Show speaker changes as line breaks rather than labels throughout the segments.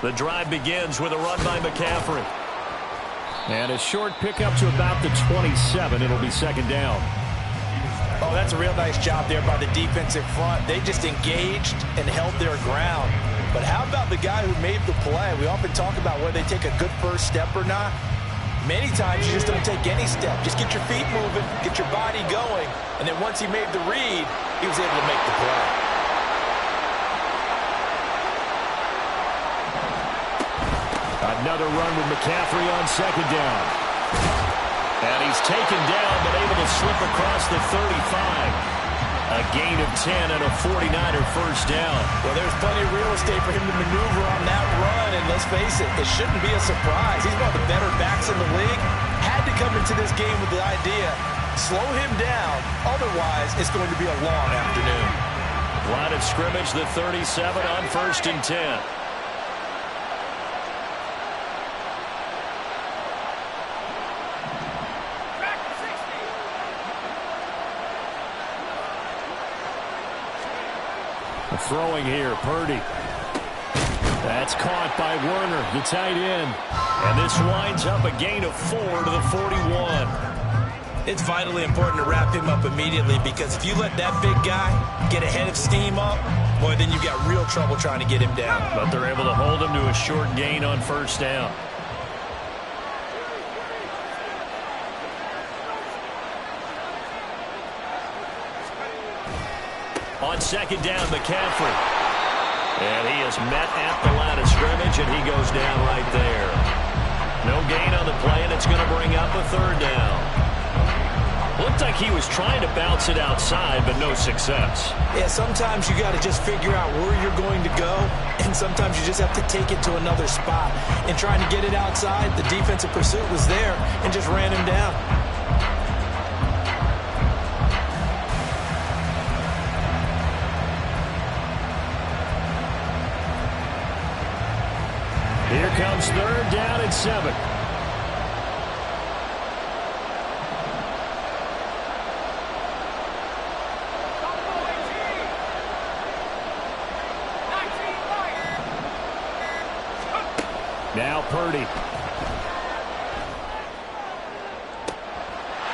The drive begins with a run by McCaffrey.
And a short pickup to about the 27. It'll be second down.
Oh, that's a real nice job there by the defensive front. They just engaged and held their ground. But how about the guy who made the play? We often talk about whether they take a good first step or not. Many times you just don't take any step. Just get your feet moving, get your body going, and then once he made the read, he was able to make the play.
Another run with McCaffrey on second down.
And he's taken down, but able to slip across the 35. A gain of 10 and a 49er first down.
Well, there's plenty of real estate for him to maneuver on that run, and let's face it, it shouldn't be a surprise. He's one of the better backs in the league. Had to come into this game with the idea, slow him down, otherwise it's going to be a long afternoon.
Line of scrimmage, the 37 on 1st and 10.
Throwing here, Purdy. That's caught by Werner, the tight end.
And this winds up a gain of 4 to the 41.
It's vitally important to wrap him up immediately, because if you let that big guy get ahead of steam up, boy, then you've got real trouble trying to get him down.
But they're able to hold him to a short gain on first down. On second down, McCaffrey. And he is met at the line of scrimmage, and he goes down right there. No gain on the play, and it's going to bring up a third down. Looked like he was trying to bounce it outside, but no success.
Yeah, sometimes you got to just figure out where you're going to go, and sometimes you just have to take it to another spot. And trying to get it outside, the defensive pursuit was there and just ran him down.
Here comes third down and 7. Now Purdy.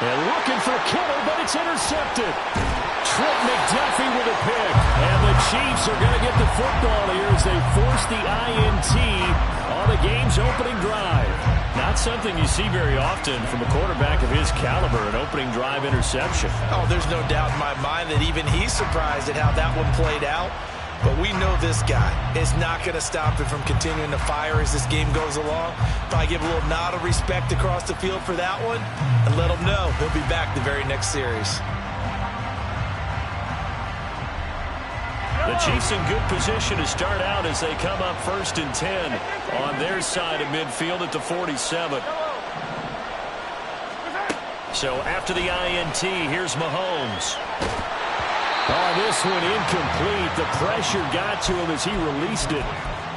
And looking for Kittle, but it's intercepted. Trent McDuffie with a pick. And the Chiefs are going to get the football here as they force the INT on the game's opening drive. Not something you see very often from a quarterback of his caliber, an opening drive interception.
Oh, there's no doubt in my mind that even he's surprised at how that one played out. But we know this guy is not going to stop him from continuing to fire as this game goes along. Probably give a little nod of respect across the field for that one and let him know he'll be back the very next series.
The Chiefs in good position to start out as they come up 1st and 10 on their side of midfield at the 47. So after the INT, here's Mahomes.
Oh, this one incomplete. The pressure got to him as he released it.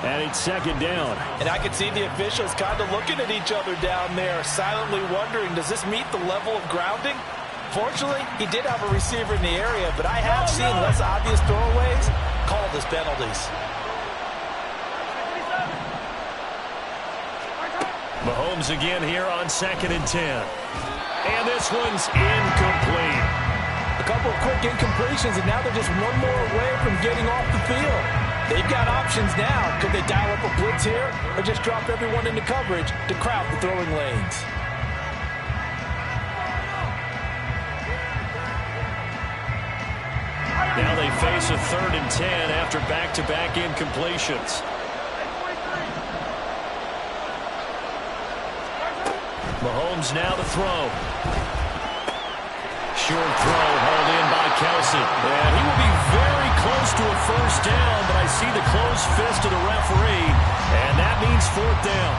And it's second down.
And I could see the officials kind of looking at each other down there, silently wondering, does this meet the level of grounding? Fortunately, he did have a receiver in the area, but I have seen less obvious throwaways called as penalties.
Mahomes again here on 2nd and 10. And this one's incomplete.
A couple of quick incompletions, and now they're just one more away from getting off the field. They've got options now. Could they dial up a blitz here or just drop everyone into coverage to crowd the throwing lanes?
Now they face a 3rd and 10 after back-to-back incompletions. Mahomes now to throw. Short throw hauled in by Kelsey. And he will be very close to a first down, but I see the closed fist of the referee, and that means 4th down.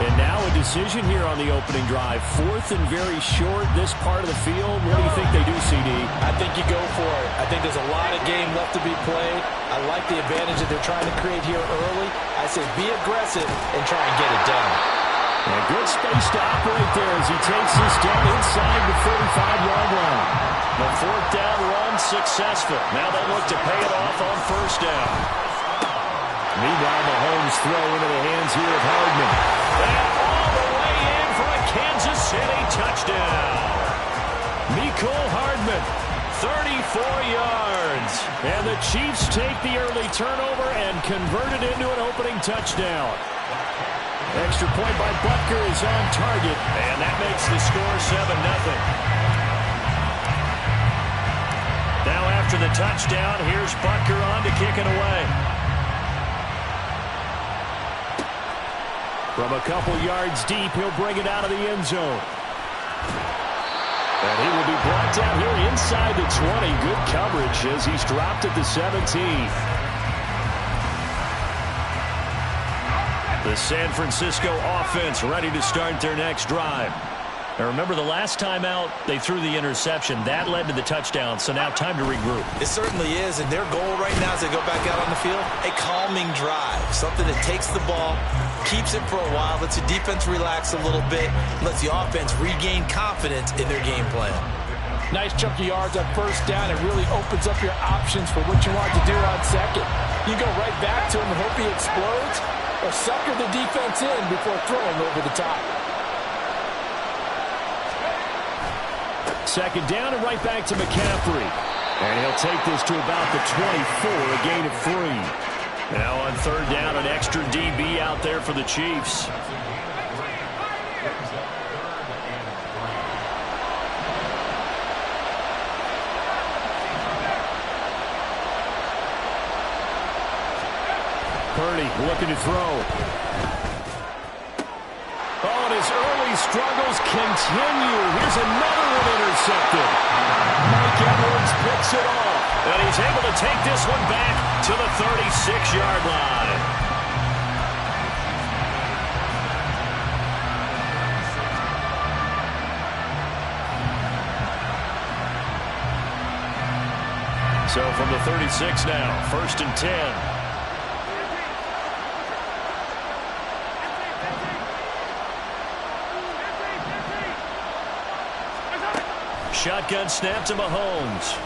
And now a decision here on the opening drive. 4th and very short, this part of the field. What do you think they do, CD?
I think you go for it. I think there's a lot of game left to be played. I like the advantage that they're trying to create here early. I say be aggressive and try and get it done.
And good space to operate there as he takes this down inside the 45-yard line.
The 4th down run successful. Now they look to pay it off on 1st down.
Meanwhile, Mahomes throw into the hands here of Hardman.
And all the way in for a Kansas City touchdown.
Mecole Hardman,
34 yards.
and the Chiefs take the early turnover and convert it into an opening touchdown. Extra point by Butker is on target.
And that makes the score 7-0. Now after the touchdown, here's Butker on to kick it away.
From a couple yards deep, he'll bring it out of the end zone. And he will be brought down here inside the 20. Good coverage as he's dropped at the 17.
The San Francisco offense ready to start their next drive. Now remember, the last time out, they threw the interception. That led to the touchdown, so now time to regroup.
It certainly is, and their goal right now as they go back out on the field, a calming drive. Something that takes the ball, keeps it for a while, lets the defense relax a little bit, lets the offense regain confidence in their game plan.
Nice chunk of yards on first down. It really opens up your options for what you want to do on second. You go right back to him and hope he explodes, or sucker the defense in before throwing over the top.
Second down and right back to McCaffrey. And he'll take this to about the 24, a gain of 3.
Now on third down, an extra DB out there for the Chiefs.
Purdy looking to throw. Oh, and his early struggles continue. Here's another one intercepted. Mike Edwards picks it off.
And he's able to take this one back to the 36-yard line. So from the 36 now, 1st and 10. Shotgun snap to Mahomes.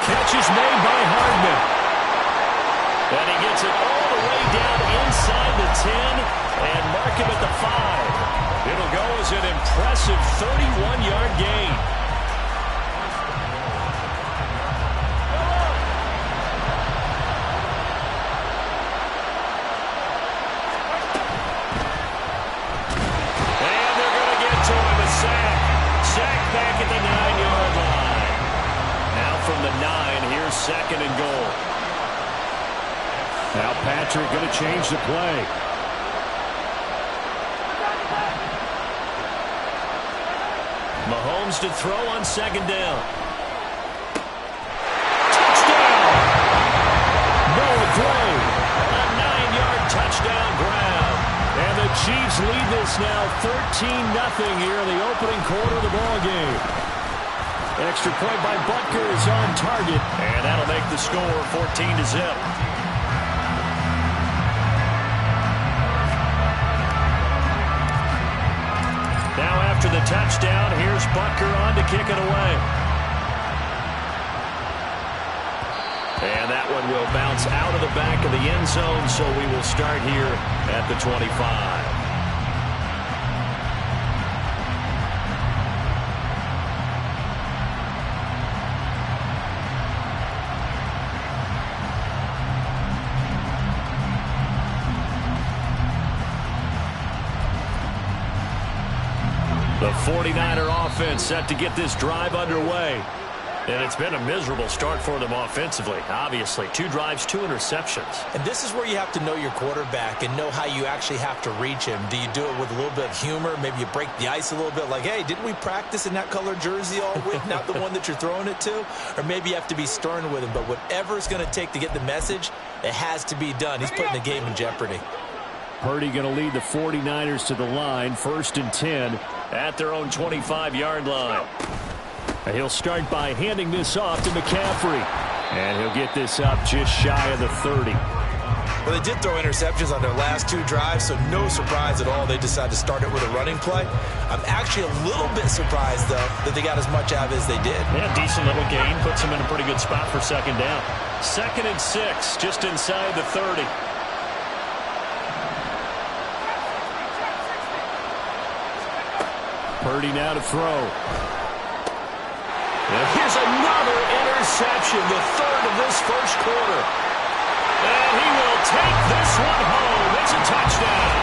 Catch is made by Hardman. And he gets it all the way down inside the 10 and mark him at the 5. It'll go as an impressive 31-yard gain. Back at the 9-yard line. Now from the 9, here's 2nd and goal.
Now Patrick going to change the play.
Mahomes to throw on 2nd down. Touchdown!
Noah Gray.
A 9-yard touchdown grab.
And the Chiefs lead this now 13-0 here in the opening quarter of the ball game. Extra point by Butker is on target.
And that'll make the score 14-0. Now after the touchdown, here's Butker on to kick it away. And that one will bounce out of the back of the end zone, so we will start here at the 25. The 49er offense set to get this drive underway. And it's been a miserable start for them offensively. Obviously, 2 drives, 2 interceptions.
And this is where you have to know your quarterback and know how you actually have to reach him. Do you do it with a little bit of humor? Maybe you break the ice a little bit like, hey, didn't we practice in that color jersey all week? Not the one that you're throwing it to? Or maybe you have to be stern with him. But whatever it's going to take to get the message, it has to be done. He's putting the game in jeopardy.
Purdy going to lead the 49ers to the line, 1st and 10.
At their own 25-yard line.
And he'll start by handing this off to McCaffrey. And he'll get this up just shy of the 30.
Well, they did throw interceptions on their last 2 drives, so no surprise at all they decided to start it with a running play. I'm actually a little bit surprised, though, that they got as much out of it as they did.
Yeah, decent little gain. Puts them in a pretty good spot for second down. 2nd and 6, just inside the 30. Purdy now to throw. And here's another interception, the 3rd of this first quarter. And he will take this one home. It's a touchdown.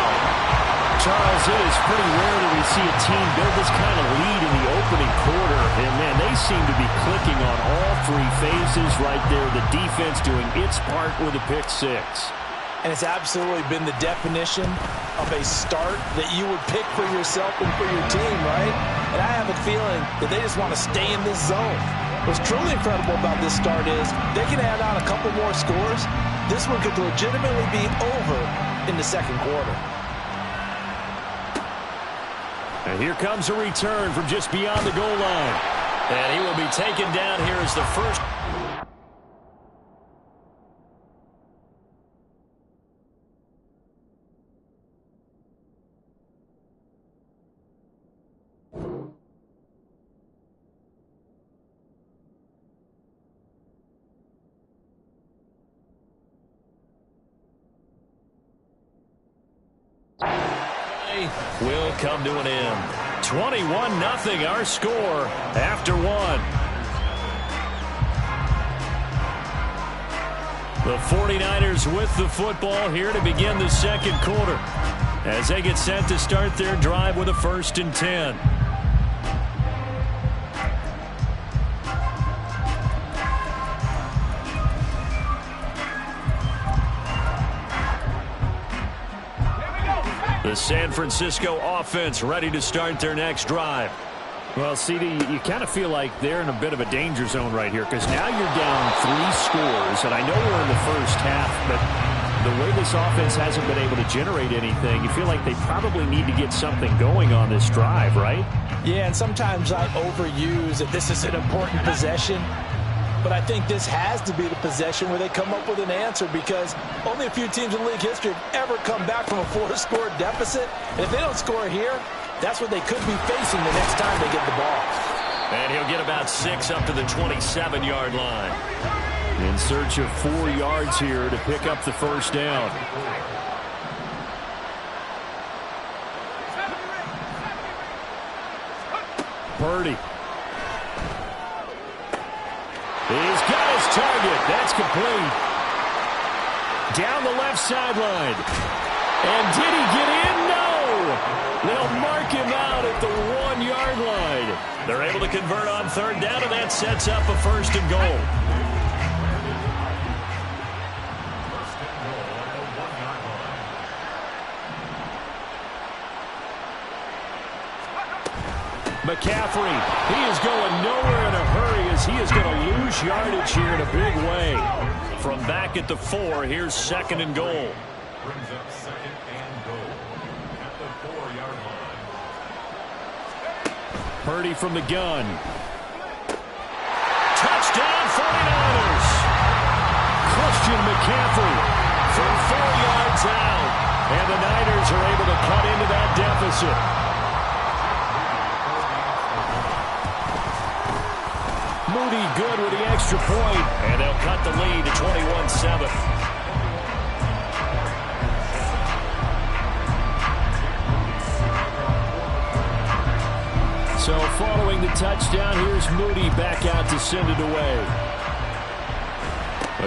Charles, it is pretty rare that we see a team build this kind of lead in the opening quarter. And, man, they seem to be clicking on all 3 phases right there. The defense doing its part with a pick 6.
And it's absolutely been the definition of a start that you would pick for yourself and for your team, right? And I have a feeling that they just want to stay in this zone. What's truly incredible about this start is they can add on a couple more scores. This one could legitimately be over in the second quarter.
And here comes a return from just beyond the goal line. And he will be taken down here as the first. Will come to an end. 21-0 our score after 1. The 49ers with the football here to begin the second quarter as they get set to start their drive with a 1st and 10. The San Francisco offense ready to start their next drive. Well, CD, you kind of feel like they're in a bit of a danger zone right here because now you're down 3 scores, and I know we're in the first half, but the way this offense hasn't been able to generate anything, you feel like they probably need to get something going on this drive, right?
Yeah, and sometimes I overuse that this is an important possession. But I think this has to be the possession where they come up with an answer because only a few teams in league history have ever come back from a 4-score deficit. And if they don't score here, that's what they could be facing the next time they get the ball.
And he'll get about 6 up to the 27-yard line. In search of 4 yards here to pick up the first down. Purdy. He's got his target. That's complete. Down the left sideline. And did he get in? No. They'll mark him out at the 1-yard line. They're able to convert on 3rd down, and that sets up a 1st and goal. McCaffrey, he is going nowhere in a hurry as he is going to lose yardage here in a big way. From back at the 4, here's 2nd and goal. Brings up 2nd and goal at the 4-yard line. Purdy from the gun. Touchdown 49ers. Christian McCaffrey from 4 yards out. And the Niners are able to cut into that deficit. Moody good with the extra point, and they'll cut the lead to 21-7. So following the touchdown, here's Moody back out to send it away.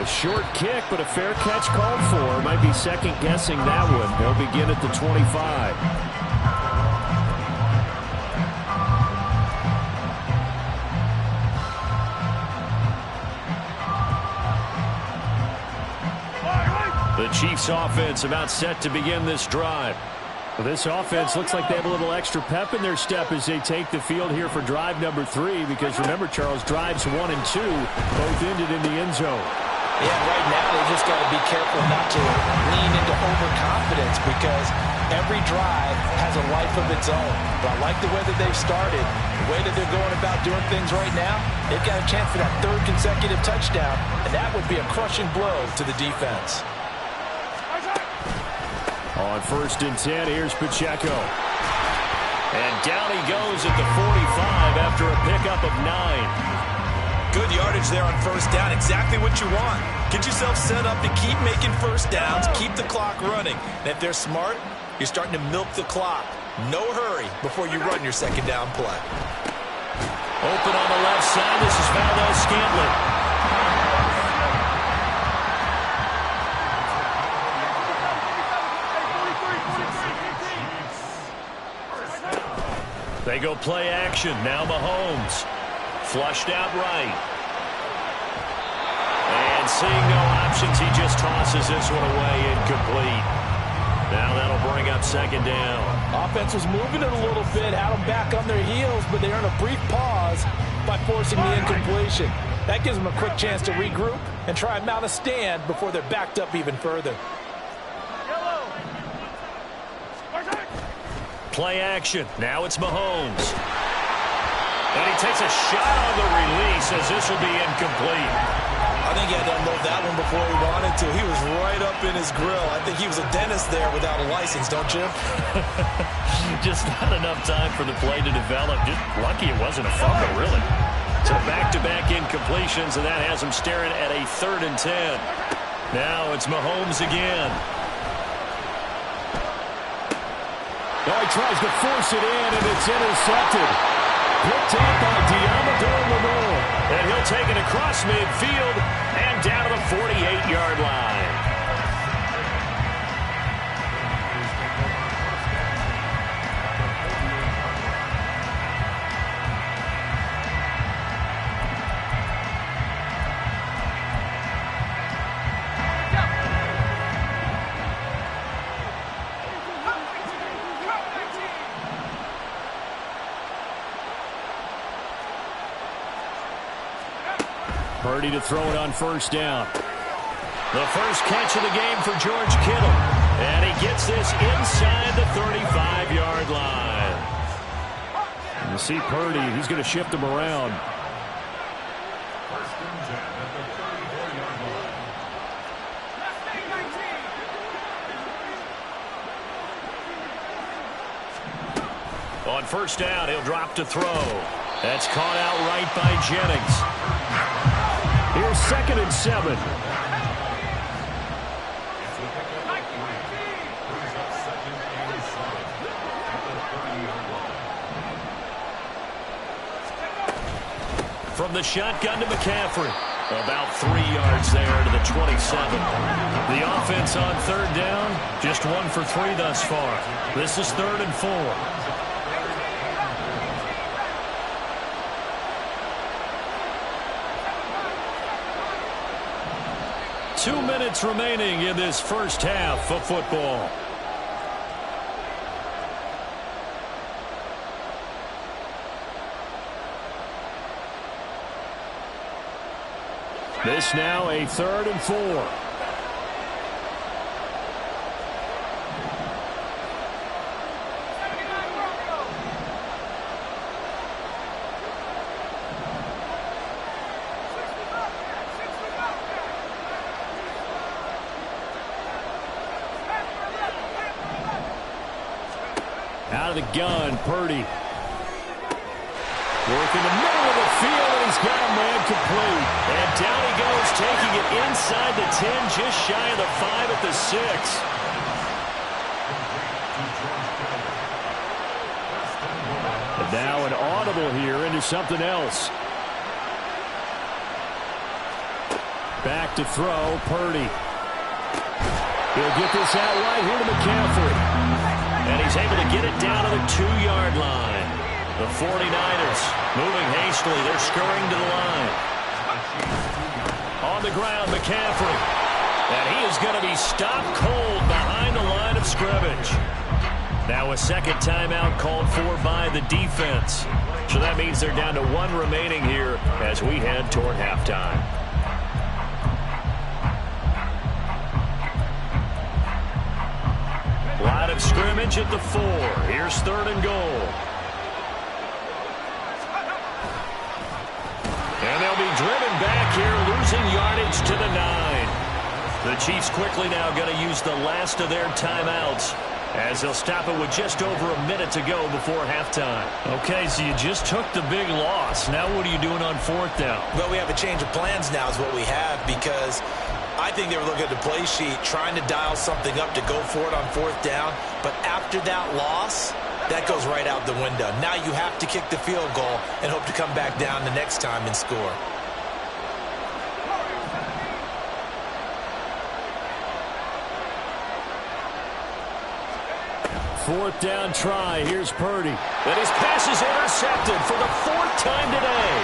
A short kick, but a fair catch called for. Might be second-guessing that one. They'll begin at the 25. The Chiefs offense about set to begin this drive. Well, this offense looks like they have a little extra pep in their step as they take the field here for drive number 3 because remember, Charles, drives 1 and 2 both ended in the end zone.
Yeah, right now they just got to be careful not to lean into overconfidence because every drive has a life of its own. But I like the way that they've started, the way that they're going about doing things right now. They've got a chance for that 3rd consecutive touchdown, and that would be a crushing blow to the defense.
On 1st and 10, here's Pacheco. And down he goes at the 45 after a pickup of 9.
Good yardage there on 1st down. Exactly what you want. Get yourself set up to keep making 1st downs, keep the clock running. And if they're smart, you're starting to milk the clock. No hurry before you run your 2nd down play.
Open on the left side. This is Valdes-Scantling. They go play action. Now Mahomes. Flushed out right. And seeing no options, he just tosses this one away, incomplete. Now that'll bring up 2nd down.
Offense was moving it a little bit, had them back on their heels, but they earned a brief pause by forcing the incompletion. That gives them a quick chance to regroup and try and mount a stand before they're backed up even further.
Play action. Now it's Mahomes. And he takes a shot on the release as this will be incomplete.
I think he had to unload that one before he wanted to. He was right up in his grill. I think he was a dentist there without a license, don't you?
Just not enough time for the play to develop. Just lucky it wasn't a fumble, really. So back-to-back incompletions, and that has him staring at a 3rd and 10. Now it's Mahomes again.
Oh, he tries to force it in, and it's intercepted. Picked up by Deommodore Lenoir.
And he'll take it across midfield and down to the 48-yard line.
Purdy to throw it on 1st down.
The first catch of the game for George Kittle. And he gets this inside the 35-yard line.
You see Purdy, he's going to shift him around.
On 1st down, he'll drop to throw. That's caught out right by Jennings.
Here's 2nd and 7.
From the shotgun to McCaffrey. About 3 yards there to the 27. The offense on 3rd down, just 1 for 3 thus far. This is 3rd and 4. 2 minutes remaining in this first half of football.
This now a 3rd and 4. Out of the gun, Purdy. Working the middle of the field, and he's got a man complete.
And down he goes, taking it inside the 10, just shy of the 5 at the 6.
And now an audible here into something else. Back to throw, Purdy. He'll get this out right here to McCaffrey.
And he's able to get it down to the 2-yard line. The 49ers moving hastily. They're scurrying to the line. On the ground, McCaffrey. And he is going to be stopped cold behind the line of scrimmage. Now a 2nd timeout called for by the defense. So that means they're down to 1 remaining here as we head toward halftime. Line of scrimmage at the 4. Here's 3rd and goal. And they'll be driven back here, losing yardage to the 9. The Chiefs quickly now going to use the last of their timeouts, as they'll stop it with just over a minute to go before halftime.
Okay, so you just took the big loss. Now what are you doing on 4th down?
Well, we have a change of plans now is what we have, because I think they were looking at the play sheet, trying to dial something up to go for it on 4th down. But after that loss, that goes right out the window. Now you have to kick the field goal and hope to come back down the next time and score.
Fourth down try. Here's Purdy.
And his pass is intercepted for the 4th time today.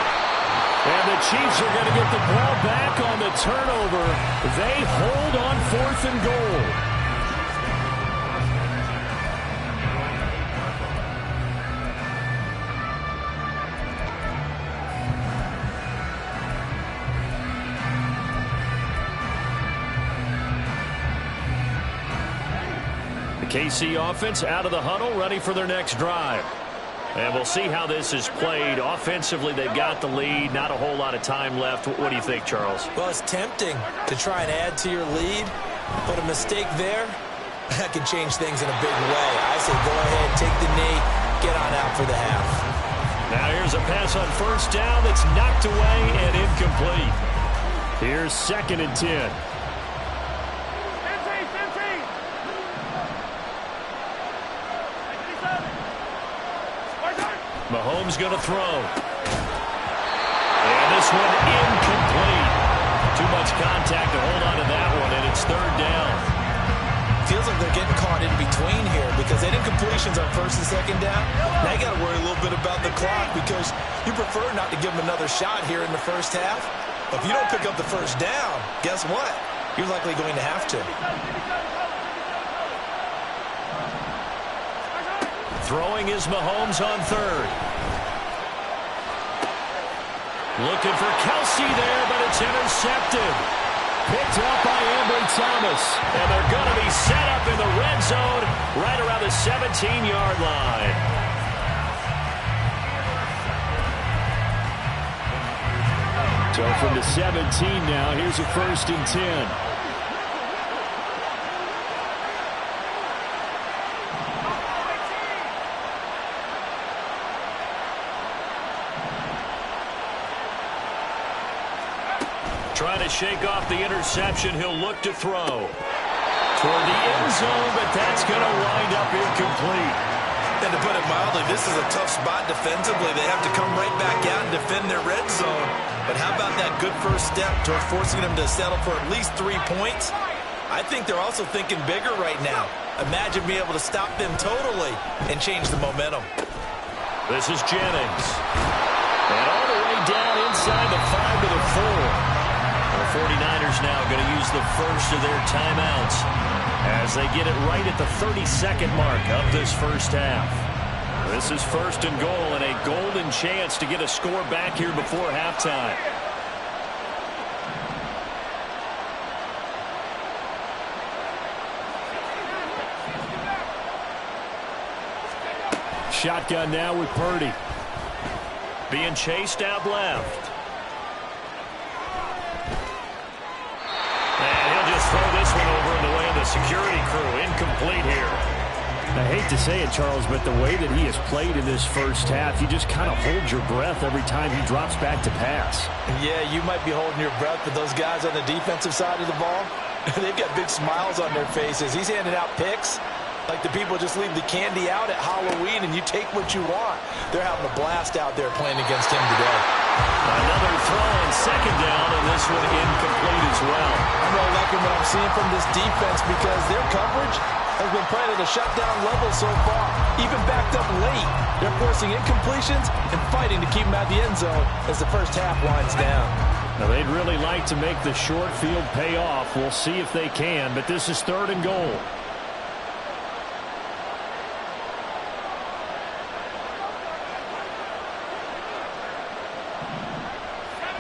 And the Chiefs are going to get the ball back on the turnover. They hold on 4th and goal. KC offense out of the huddle, ready for their next drive. And we'll see how this is played. Offensively, they've got the lead. Not a whole lot of time left. What do you think, Charles?
Well, it's tempting to try and add to your lead, but a mistake there, that can change things in a big way. I say go ahead, take the knee, get on out for the half.
Now here's a pass on 1st down that's knocked away and incomplete. Here's 2nd and 10. Mahomes going to throw. And this one incomplete. Too much contact to hold on to that one, and it's 3rd down.
Feels like they're getting caught in between here, because they did incompletions on 1st and 2nd down. Now you got to worry a little bit about the clock, because you prefer not to give them another shot here in the 1st half. If you don't pick up the 1st down, guess what? You're likely going to have to.
Throwing is Mahomes on 3rd. Looking for Kelsey there, but it's intercepted. Picked up by Ambry Thomas. And they're going to be set up in the red zone right around the 17-yard line. So from the 17 now, here's a 1st and 10. Trying to shake off the interception. He'll look to throw toward the end zone, but that's going to wind up incomplete.
And to put it mildly, this is a tough spot defensively. They have to come right back out and defend their red zone. But how about that good first step toward forcing them to settle for at least 3 points? I think they're also thinking bigger right now. Imagine being able to stop them totally and change the momentum.
This is Jennings. And all the way down inside the 5 to the 4. The 49ers now going to use the first of their timeouts as they get it right at the 32nd mark of this 1st half. This is 1st and goal, and a golden chance to get a score back here before halftime. Shotgun now with Purdy. Being chased out left. Throw this one over in the way of the security crew. Incomplete here. I hate to say it, Charles, but the way that he has played in this 1st half, you just kind of hold your breath every time he drops back to pass.
Yeah, you might be holding your breath, but those guys on the defensive side of the ball, they've got big smiles on their faces. He's handing out picks like the people just leave the candy out at Halloween and you take what you want. They're having a blast out there playing against him today.
Another throw on 2nd down, and this one incomplete as well.
I'm really liking what I'm seeing from this defense, because their coverage has been playing at a shutdown level so far. Even backed up late, they're forcing incompletions and fighting to keep them out of the end zone as the 1st half winds down.
Now, they'd really like to make the short field pay off. We'll see if they can, but this is 3rd and goal.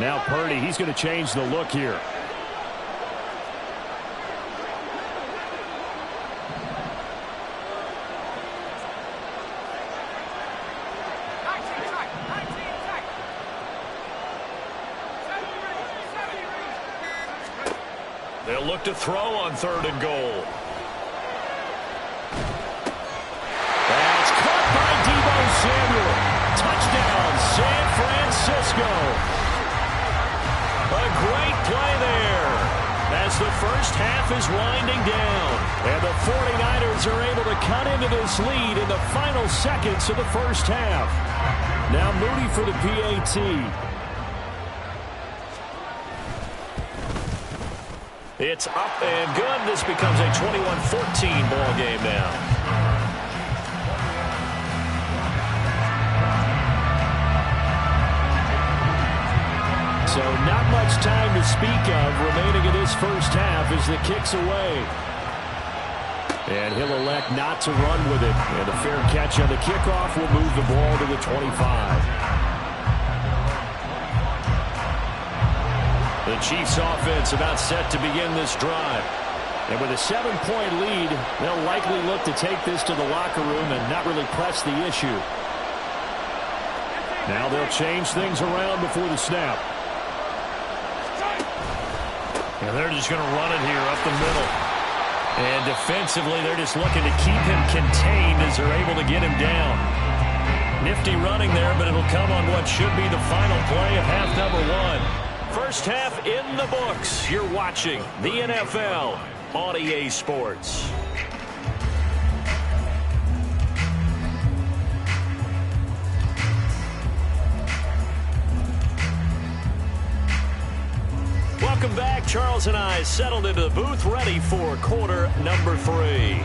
Now Purdy, he's going to change the look here. They'll
look to throw on 3rd and goal.
That's caught by Deebo Samuel. Touchdown, San Francisco. A great play there as the first half is winding down. And the 49ers are able to cut into this lead in the final seconds of the first half. Now Moody for the PAT.
It's up and good. This becomes a 21-14 ball game now.
So not much time to speak of remaining in this first half as the kick's away. And he'll elect not to run with it. And a fair catch on the kickoff will move the ball to the 25.
The Chiefs offense about set to begin this drive.
And with a 7-point lead, they'll likely look to take this to the locker room and not really press the issue. Now they'll change things around before the snap.
And they're just going to run it here up the middle. And defensively, they're just looking to keep him contained as they're able to get him down. Nifty running there, but it'll come on what should be the final play of half number 1. First half in the books. You're watching the NFL on EA Sports. Welcome back. Charles and I settled into the booth, ready for quarter number 3.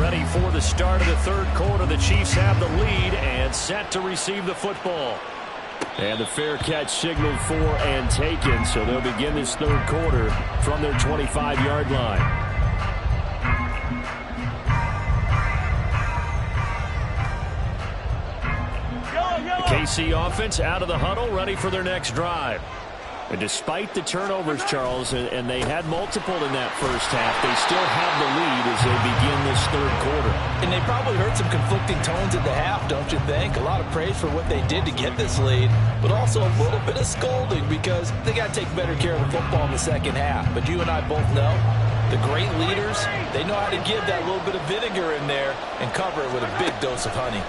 Ready for the start of the 3rd quarter. The Chiefs have the lead and set to receive the football.
And the fair catch signaled for and taken, so they'll begin this 3rd quarter from their 25-yard line.
KC offense out of the huddle, ready for their next drive.
And despite the turnovers, Charles, and they had multiple in that first half, they still have the lead as they begin this 3rd quarter.
And they probably heard some conflicting tones at the half, don't you think? A lot of praise for what they did to get this lead, but also a little bit of scolding because they got to take better care of the football in the second half. But you and I both know the great leaders, they know how to give that little bit of vinegar in there and cover it with a big dose of honey.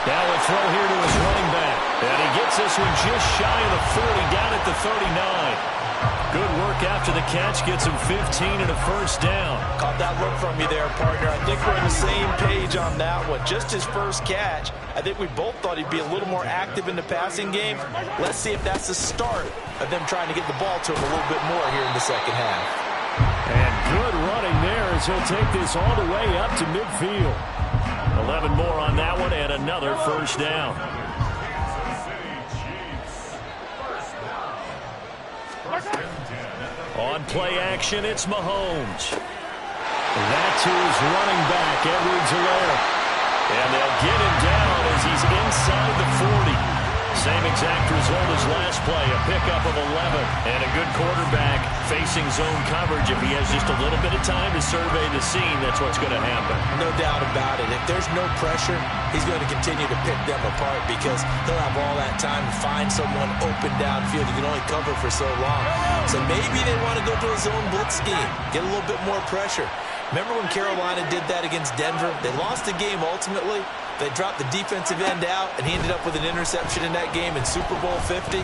Now a throw here to his running back. And he gets this one just shy of the 40, down at the 39. Good work after the catch. Gets him 15 and a first down.
Caught that look from you there, partner. I think we're on the same page on that one. Just his first catch. I think we both thought he'd be a little more active in the passing game. Let's see if that's the start of them trying to get the ball to him a little bit more here in the second half.
And good running there as he'll take this all the way up to midfield.
11 more on that one and another first down. On play action, it's Mahomes.
That to his running back, Edwards-Helaire.
And they'll get him down as he's inside the 40. Same exact result as last play, a pickup of 11. And a good quarterback facing zone coverage. If he has just a little bit of time to survey the scene, that's what's going to happen.
No doubt about it. If there's no pressure, he's going to continue to pick them apart because he'll have all that time to find someone open downfield. You can only cover for so long. So maybe they want to go to a zone blitz scheme, get a little bit more pressure. Remember when Carolina did that against Denver? They lost the game ultimately. They dropped the defensive end out, and he ended up with an interception in that game in Super Bowl 50.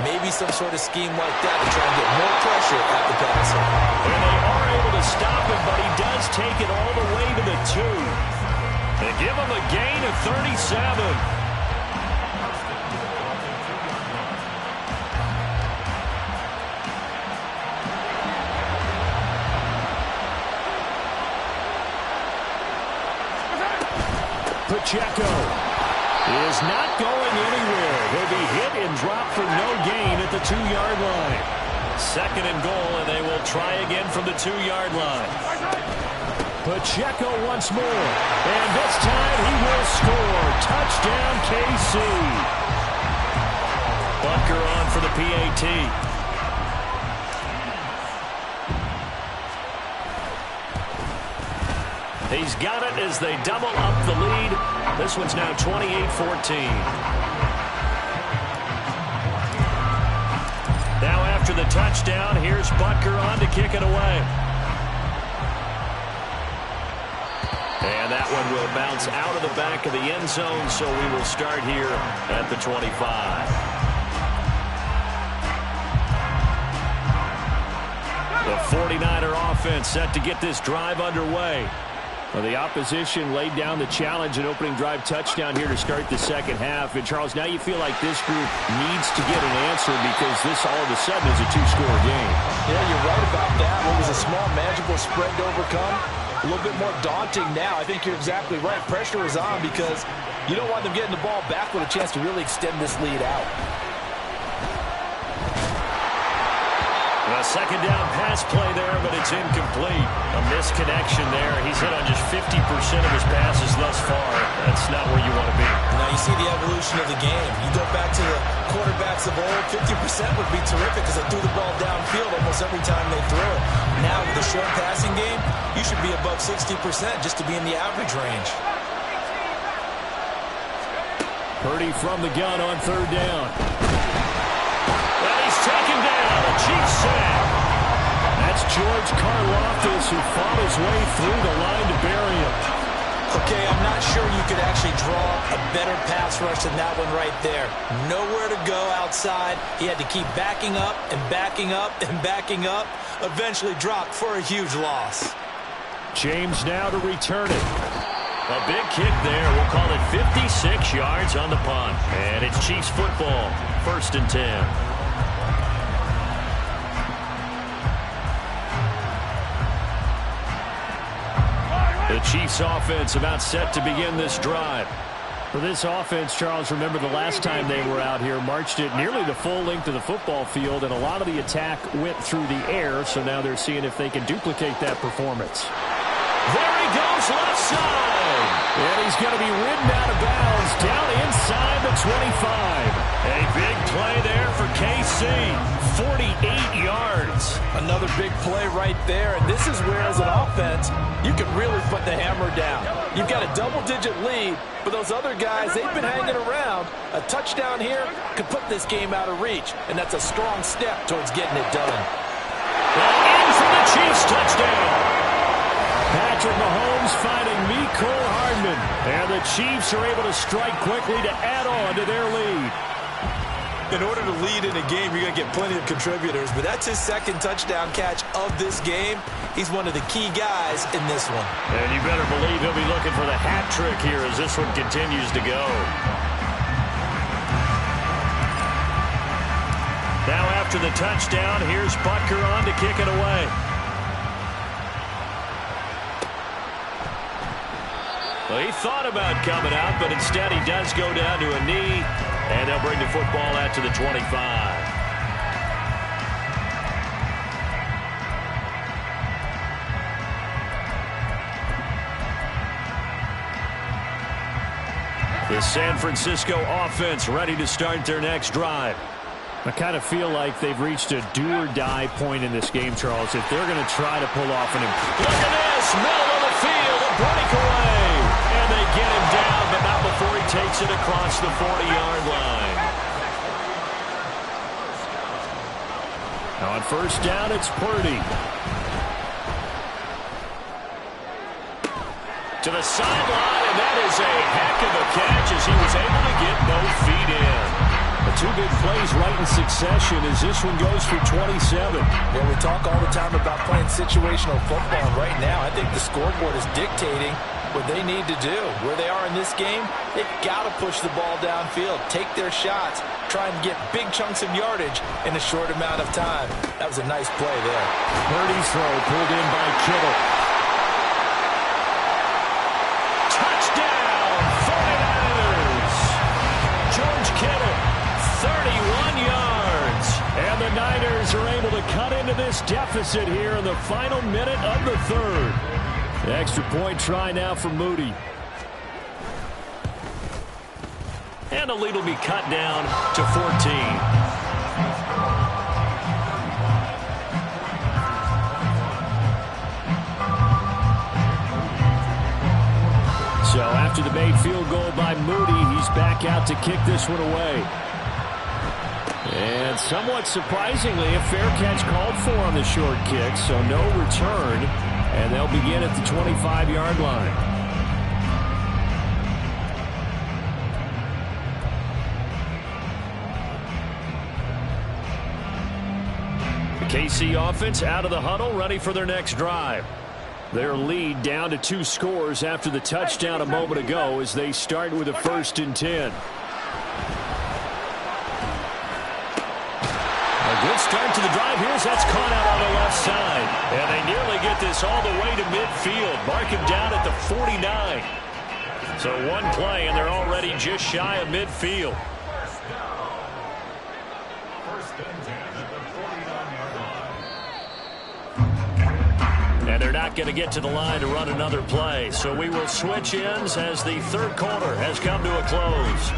Maybe some sort of scheme like that to try and get more pressure at the passer.
And they are able to stop him, but he does take it all the way to the 2. They give him a gain of 37.
Pacheco is not going anywhere. He'll be hit and dropped for no gain at the 2-yard line.
2nd and goal, and they will try again from the 2-yard line.
Pacheco once more, and this time he will score. Touchdown, KC.
Bunker on for the PAT. He's got it as they double up the lead. This one's now 28-14. after the touchdown, here's Butker on to kick it away. And that one will bounce out of the back of the end zone, so we will start here at the 25. The 49er offense set to get this drive underway. Well, the opposition laid down the challenge and opening drive touchdown here to start the second half. And, Charles, now you feel like this group needs to get an answer because this all of a sudden is a two-score game.
Yeah, you're right about that. What was a small, manageable spread to overcome? A little bit more daunting now. I think you're exactly right. Pressure is on because you don't want them getting the ball back with a chance to really extend this lead out.
A second down pass play there, but it's incomplete. A misconnection there. He's hit on just 50% of his passes thus far. That's not where you want to be.
Now you see the evolution of the game. You go back to the quarterbacks of old, 50% would be terrific because they threw the ball downfield almost every time they threw it. Now with the short passing game, you should be above 60% just to be in the average range.
Purdy from the gun on third down.
And he's taken down. A Chiefs sack.
That's George Karlaftis who fought his way through the line to bury him.
Okay, I'm not sure you could actually draw a better pass rush than that one right there. Nowhere to go outside. He had to keep backing up and backing up and backing up. Eventually dropped for a huge loss.
James now to return it.
A big kick there. We'll call it 56 yards on the punt. And it's Chiefs football. 1st and 10. The Chiefs offense about set to begin this drive.
For this offense, Charles, remember the last time they were out here, marched it nearly the full length of the football field, and a lot of the attack went through the air, so now they're seeing if they can duplicate that performance.
There he goes, left side.
And he's going to be ridden out of bounds down inside the 25.
A big play there for KC. 48 yards.
Another big play right there, and this is where, as an offense, you can really put the hammer down. You've got a double-digit lead, but those other guys, they've been hanging around. A touchdown here could put this game out of reach, and that's a strong step towards getting it done.
In for the Chiefs touchdown.
Patrick Mahomes finding Mecole Hardman, and the Chiefs are able to strike quickly to add on to their lead.
In order to lead in a game, you're going to get plenty of contributors, but that's his second touchdown catch of this game. He's one of the key guys in this one.
And you better believe he'll be looking for the hat trick here as this one continues to go. Now after the touchdown, here's Butker on to kick it away. Well, he thought about coming out, but instead he does go down to a knee, and they'll bring the football out to the 25. The San Francisco offense ready to start their next drive.
I kind of feel like they've reached a do-or-die point in this game, Charles, if they're going to try to pull off an
Look at this, middle of the field, a breakaway. And they get him down, but not before he takes it across the 40-yard line.
Now on first down, it's Purdy.
To the sideline, and that is a heck of a catch as he was able to get both feet in.
The two big plays right in succession as this one goes for 27.
Well, we talk all the time about playing situational football. Right now, I think the scoreboard is dictating what they need to do. Where they are in this game, they've got to push the ball downfield, take their shots, try and get big chunks of yardage in a short amount of time. That was a nice play there.
Purdy's throw pulled in by Kittle.
Touchdown, 49ers. George Kittle, 31 yards.
And the Niners are able to cut into this deficit here in the final minute of the third. The extra point try now for Moody.
And the lead will be cut down to 14.
So after the made field goal by Moody, he's back out to kick this one away. And somewhat surprisingly, a fair catch called for on the short kick, so no return, and they'll begin at the 25-yard line. The KC offense out of the huddle, ready for their next drive. Their lead down to 2 scores after the touchdown a moment ago as they start with a 1st and 10. Good start to the drive here as that's caught out on the left side. And they nearly get this all the way to midfield. Mark him down at the 49. So one play, and they're already just shy of midfield. And they're not going to get to the line to run another play. So we will switch ends as the 3rd quarter has come to a close.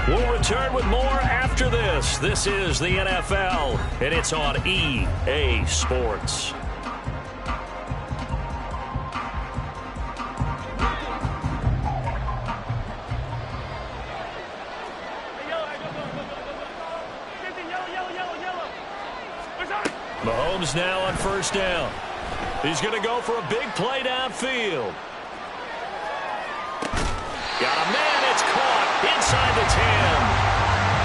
We'll return with more after this. This is the NFL, and it's on EA Sports. Mahomes now on 1st down. He's going to go for a big play downfield. Got a man, it's caught inside the 10.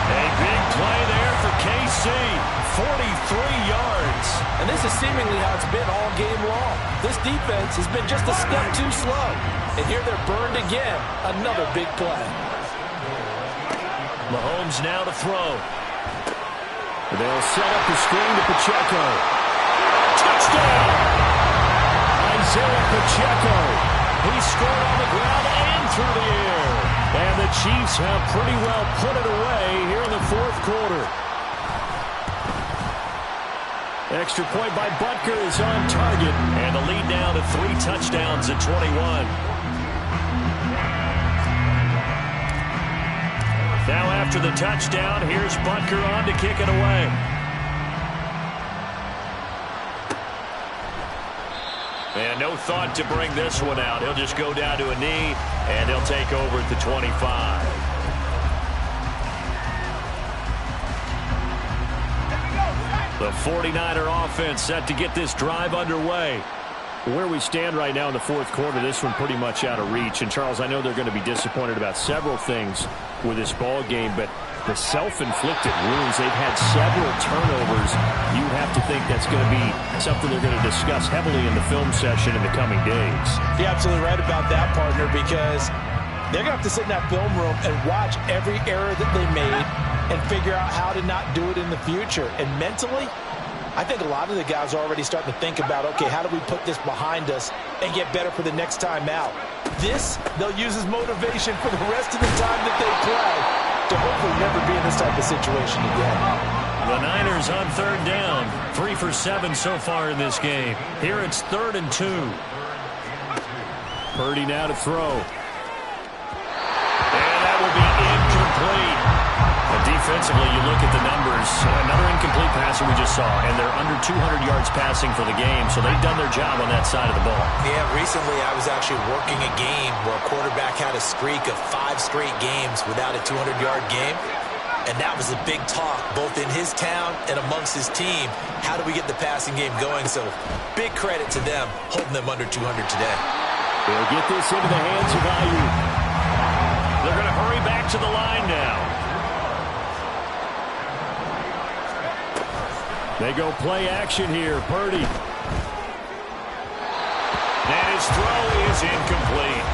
A big play there for KC, 43 yards.
And this is seemingly how it's been all game long. This defense has been just a step too slow. And here they're burned again, another big play.
Mahomes now to throw. They'll set up the screen to Pacheco. Touchdown! Isaiah Pacheco. He scored on the ground and through the air. And the Chiefs have pretty well put it away here in the 4th quarter. Extra point by Butker is on target. And the lead down to 3 touchdowns at 21. Now after the touchdown, here's Butker on to kick it away. And no thought to bring this one out. He'll just go down to a knee, and he'll take over at the 25. The 49er offense set to get this drive underway. Where we stand right now in the 4th quarter, this one pretty much out of reach. And, Charles, I know they're going to be disappointed about several things with this ball game, but the self-inflicted wounds, they've had several turnovers. You have to think that's going to be something they're going to discuss heavily in the film session in the coming days.
You're absolutely right about that, partner, because they're going to have to sit in that film room and watch every error that they made and figure out how to not do it in the future. And mentally, I think a lot of the guys are already starting to think about, okay, how do we put this behind us and get better for the next time out? This, they'll use as motivation for the rest of the time that they play to hopefully never be in this type of situation again.
The Niners on 3rd down. 3 for 7 so far in this game. Here it's 3rd and 2. Purdy now to throw. And that will be incomplete. Defensively, you look at the numbers. Another incomplete pass that we just saw, and they're under 200 yards passing for the game, so they've done their job on that side of the ball.
Yeah, recently I was actually working a game where a quarterback had a streak of 5 straight games without a 200-yard game, and that was a big talk, both in his town and amongst his team. How do we get the passing game going? So big credit to them, holding them under 200 today.
They'll get this into the hands of Ayuk. They're going to hurry back to the line now. They go play action here. Purdy. And his throw is incomplete.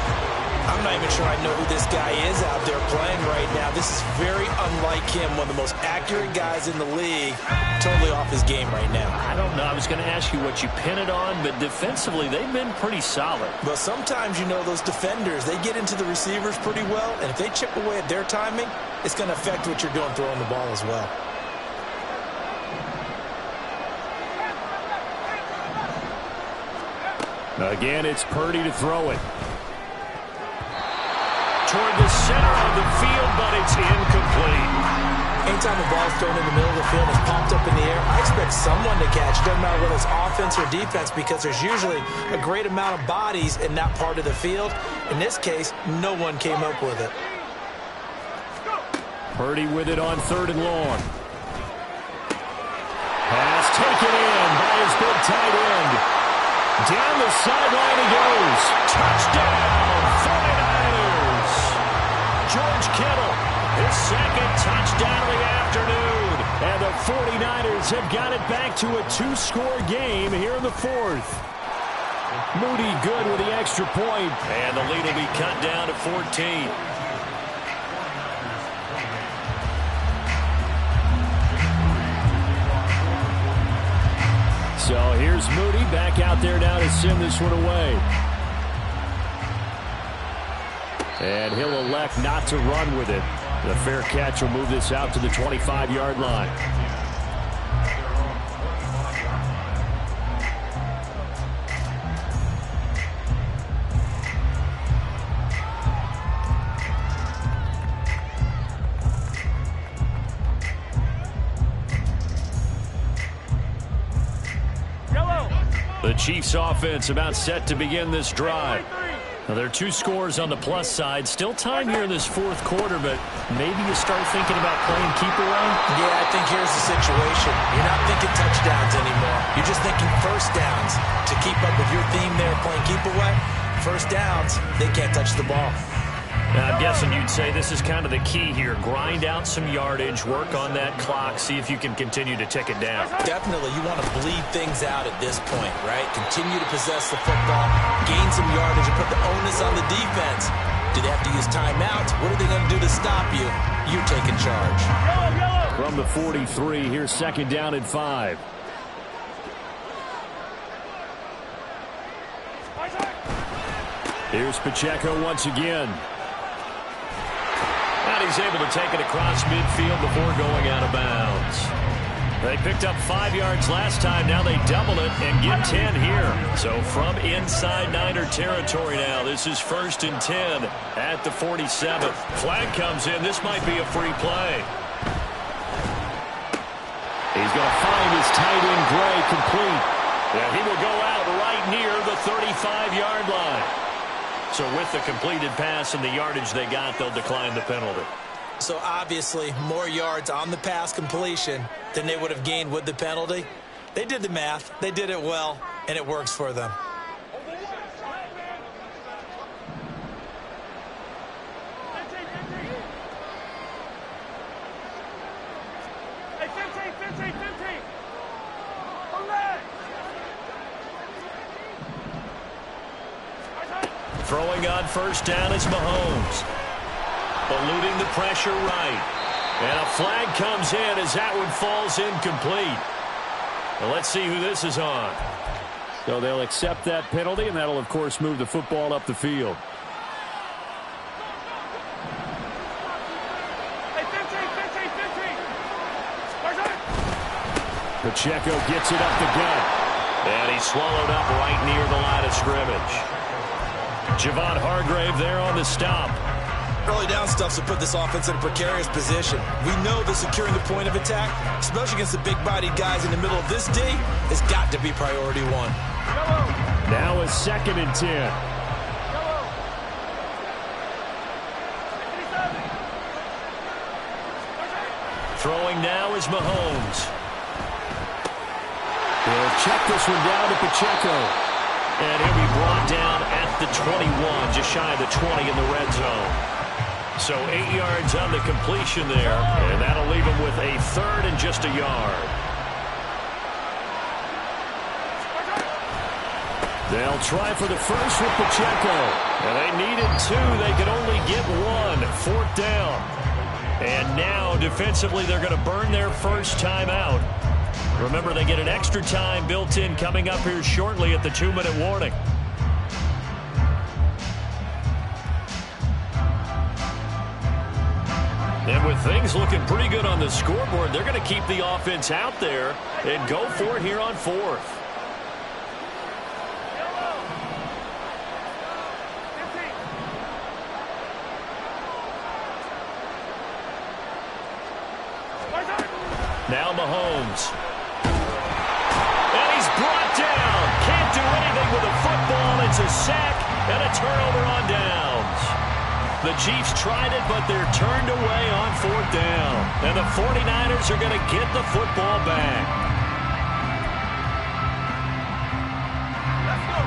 I'm not even sure I know who this guy is out there playing right now. This is very unlike him, one of the most accurate guys in the league. Totally off his game right now.
I don't know. I was going to ask you what you pin it on, but defensively, they've been pretty solid.
Well, sometimes, you know, those defenders, they get into the receivers pretty well, and if they chip away at their timing, it's going to affect what you're doing throwing the ball as well.
Again, it's Purdy to throw it. Toward the center of the field, but it's incomplete.
Anytime the ball's thrown in the middle of the field, it's popped up in the air, I expect someone to catch. It doesn't matter whether it's offense or defense, because there's usually a great amount of bodies in that part of the field. In this case, no one came up with it.
Purdy with it on 3rd and long. taken in by his big tight end. Down the sideline he goes. Touchdown, 49ers. George Kittle, his second touchdown of the afternoon. And the 49ers have got it back to a 2-score game here in the fourth. Moody good with the extra point.
And the lead will be cut down to 14.
So here's Moody back out there now to send this one away. And he'll elect not to run with it. The fair catch will move this out to the 25-yard line.
The Chiefs offense about set to begin this drive. Now, there are 2 scores on the plus side. Still time here in this fourth quarter, but maybe you start thinking about playing keep away?
Yeah, I think here's the situation. You're not thinking touchdowns anymore. You're just thinking first downs. To keep up with your theme there, playing keep away, first downs, they can't touch the ball.
Now, I'm guessing you'd say this is kind of the key here. Grind out some yardage, work on that clock, see if you can continue to tick it down.
Definitely, you want to bleed things out at this point, right? Continue to possess the football, gain some yardage, and put the onus on the defense. Do they have to use timeouts? What are they going to do to stop you? You're taking charge.
From the 43, here's second down and 5. Here's Pacheco once again.
And he's able to take it across midfield before going out of bounds. They picked up 5 yards last time. Now they double it and get 10 here. So from inside Niner territory now, this is 1st and 10 at the 47th. Flag comes in. This might be a free play.
He's going to find his tight end Gray complete.
And he will go out right near the 35-yard line. So with the completed pass and the yardage they got, they'll decline the penalty.
So obviously more yards on the pass completion than they would have gained with the penalty. They did the math. They did it well, and it works for them.
Throwing on first down is Mahomes. Eluding the pressure right. And a flag comes in as that one falls incomplete. Well, let's see who this is on.
So they'll accept that penalty, and that'll, of course, move the football up the field. Pacheco gets it up the gut.
And he's swallowed up right near the line of scrimmage. Javon Hargrave there on the stop.
Early down stuffs will put this offense in a precarious position. We know that securing the point of attack, especially against the big-bodied guys in the middle of this D, has got to be priority 1.
Now a 2nd and 10.
Throwing now is Mahomes.
They'll check this one down to Pacheco.
And he'll be brought down at the 21, just shy of the 20 in the red zone. So 8 yards on the completion there, and that'll leave him with a 3rd and just a yard.
They'll try for the first with Pacheco.
And they needed 2. They could only get 1. 4th down. And now, defensively, they're going to burn their first timeout. Remember, they get an extra time built in coming up here shortly at the 2-minute warning. And with things looking pretty good on the scoreboard, they're going to keep the offense out there and go for it here on 4th. Now Mahomes. And he's brought down. Can't do anything with the football. It's a sack and a turnover on downs. The Chiefs tried it, but they're turned away on 4th down. And the 49ers are going to get the football back.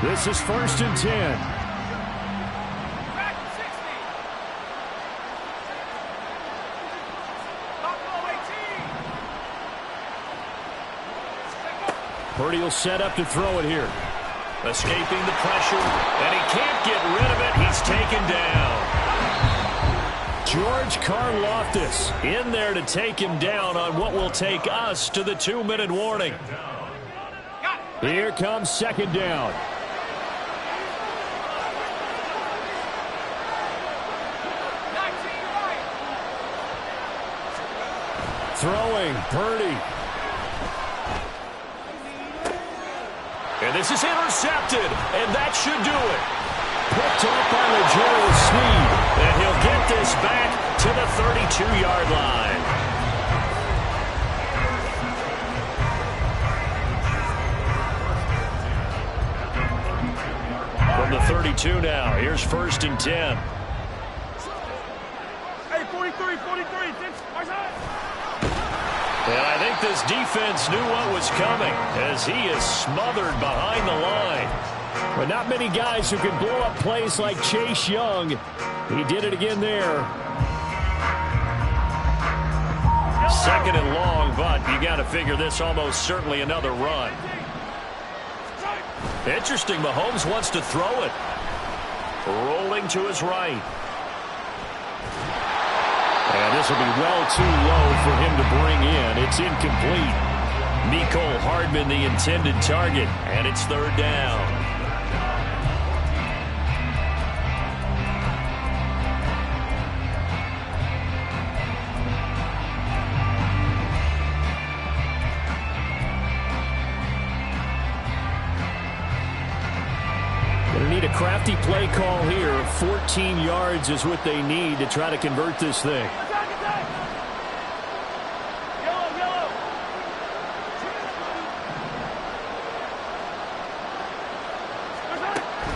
This is 1st and 10. Purdy will set up to throw it here.
Escaping the pressure, and he can't get rid of it. He's taken down.
George Karlaftis in there to take him down on what will take us to the 2-minute warning. Here comes 2nd down. Throwing, Purdy.
And this is intercepted, and that should do it.
Picked up by L'Jarius Sneed.
And he'll get this back to the 32-yard line. From the 32 now, here's 1st and 10.
Hey, 43, 43.
And I think this defense knew what was coming as he is smothered behind the line.
But not many guys who can blow up plays like Chase Young. He did it again there.
2nd and long, but you got to figure this almost certainly another run. Interesting, Mahomes wants to throw it. Rolling to his right.
And this will be well too low for him to bring in. It's incomplete.
Mecole Hardman the intended target, and it's 3rd down.
Going to need a crafty play call here. 14 yards is what they need to try to convert this thing.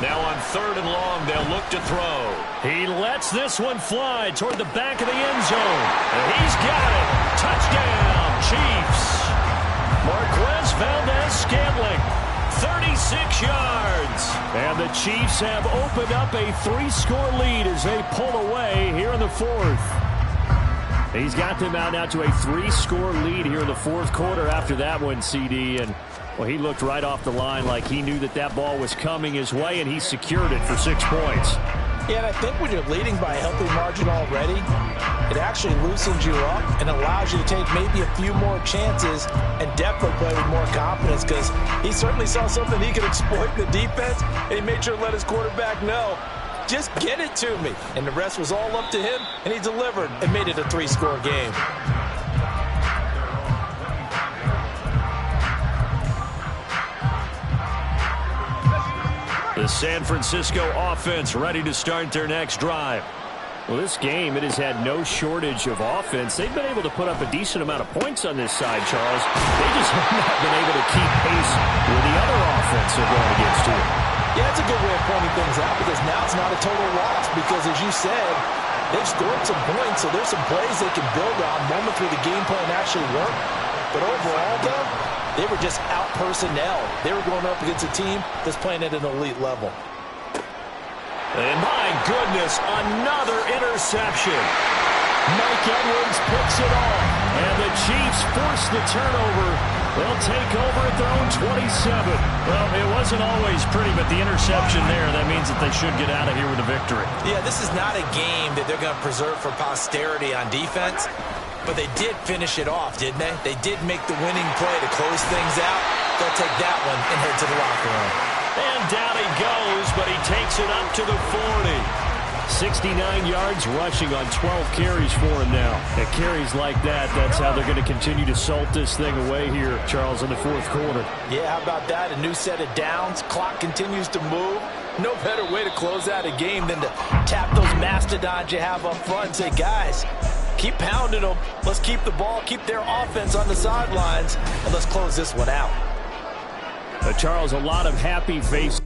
Now on 3rd and long, they'll look to throw.
He lets this one fly toward the back of the end zone.
And he's got it. Touchdown, Chiefs. Marquez Valdez-Scantling, 36 yards.
And the Chiefs have opened up a 3-score lead as they pull away here in the 4th. He's got them out now to a 3-score lead here in the 4th quarter after that one, CD. And, well, he looked right off the line like he knew that that ball was coming his way, and he secured it for 6 points.
Yeah, and I think when you're leading by a healthy margin already, it actually loosens you up and allows you to take maybe a few more chances and definitely play with more confidence, because he certainly saw something he could exploit in the defense, and he made sure to let his quarterback know, just get it to me. And the rest was all up to him, and he delivered and made it a 3-score game.
The San Francisco offense ready to start their next drive.
Well, this game, it has had no shortage of offense. They've been able to put up a decent amount of points on this side, Charles. They just have not been able to keep pace with the other offense they're going against here.
Yeah, that's a good way of pointing things out, because now it's not a total loss, because as you said, they've scored some points, so there's some plays they can build on, moments where the game plan actually worked. But overall, though, they were just out-personnel. They were going up against a team that's playing at an elite level.
And my goodness, another interception.
Mike Edwards picks it off, and the Chiefs force the turnover. They'll take over at their own 27.
Well, it wasn't always pretty, but the interception there, that means that they should get out of here with a victory.
Yeah, this is not a game that they're going to preserve for posterity on defense, but they did finish it off, didn't they? They did make the winning play to close things out. They'll take that one and head to the locker room.
And down he goes, but he takes it up to the 40.
69 yards rushing on 12 carries for him now. At carries like that, that's how they're going to continue to salt this thing away here, Charles, in the 4th quarter.
Yeah, how about that? A new set of downs. Clock continues to move. No better way to close out a game than to tap those mastodons you have up front and say, guys, keep pounding them. Let's keep the ball, keep their offense on the sidelines, and let's close this one out.
Charles, a lot of happy faces